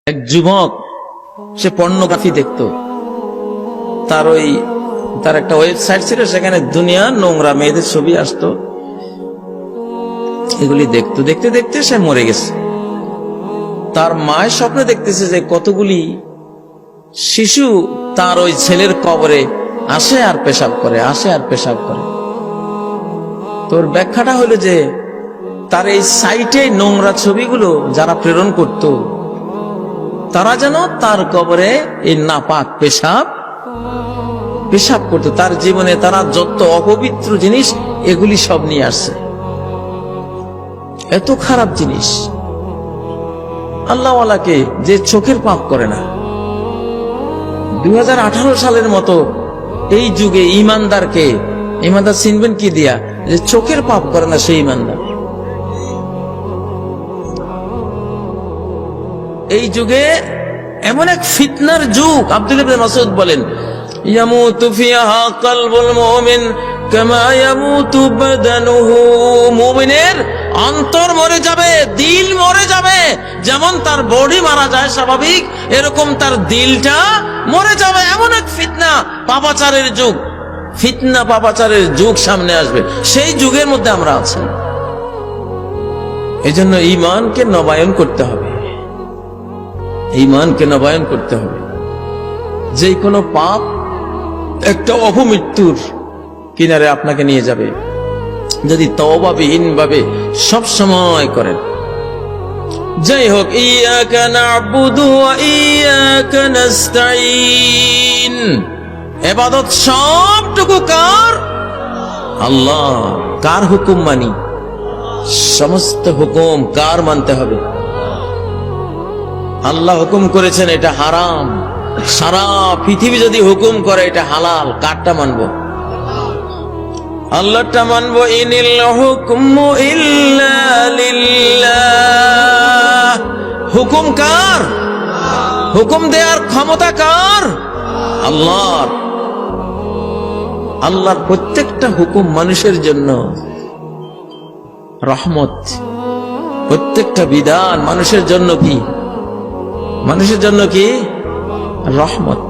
এক যুবক সে পর্নোগ্রাফি দেখতো। তার একটা ওয়েবসাইট ছিল, সেখানে দুনিয়া নোংরা মেয়েদের ছবি আসতো। এগুলি দেখতে দেখতে দেখতে সে মরে গেছে। তার মায়ের স্বপ্নে দেখতেছে যে কতগুলি শিশু তার ওই ছেলের কবরে আসে আর পেশাব করে, আসে আর পেশাব করে। তোর ব্যাখ্যাটা হলো যে তার এই সাইটে নোংরা ছবিগুলো যারা প্রেরণ করত, তারা যেন তার কবরে এই নাপাক পেশাব করতো। তার জীবনে তারা যত অপবিত্র জিনিস এগুলি সব নিয়ে আসছে। এত খারাপ জিনিস। আল্লাহওয়ালাকে যে চোখের পাপ করে না, 2018 সালের মতো এই যুগে ইমানদার চিনবেন কি দিয়া? যে চোখের পাপ করে না সেই ইমানদার। এই যুগে এমন এক ফিতনার যুগ। আব্দুল্লাহ ইবনে মাসউদ বলেন, ইয়ামুতু ফিহা কলবুল মুমিন কামা ইয়ামুতু বাদানুহু। মুমিনের অন্তর মরে যাবে, দিল মরে যাবে। যেমন তার বডি মারা যায় স্বাভাবিক, এরকম তার দিলটা মরে যাবে। এমন এক ফিতনা, পাপাচারের যুগ, ফিতনা পাপাচারের যুগ সামনে আসবে। সেই যুগের মধ্যে আমরা আছি। এজন্য ঈমানকে নবায়ন করতে হবে, ঈমানকে নবায়ন করতে হবে। যে কোনো পাপ একটা অপমৃত্যুর কিনারে আপনাকে নিয়ে যাবে যদি তওবাবিহীন ভাবে সব সময় করেন। যাই হোক, ইয়াকা না'বুদু ওয়া ইয়াকা নাস্তাঈন। ইবাদত সবটুকু কার? আল্লাহ। কার হুকুম মানি? সমস্ত হুকুম কার মানতে হবে? আল্লাহ হুকুম করেছেন এটা হারাম, সারা পৃথিবী যদি হুকুম করে এটা হালাল, কারটা মানবো? আল্লাহটা মানবো। ইনিল হুকমু ইল্লা লিল্লাহ। হুকুম কার? হুকুম দেওয়ার ক্ষমতা কার? আল্লাহর। আল্লাহর প্রত্যেকটা হুকুম মানুষের জন্য রহমত। প্রত্যেকটা বিধান মানুষের জন্য কি? মানুষের জন্য কি? রহমত।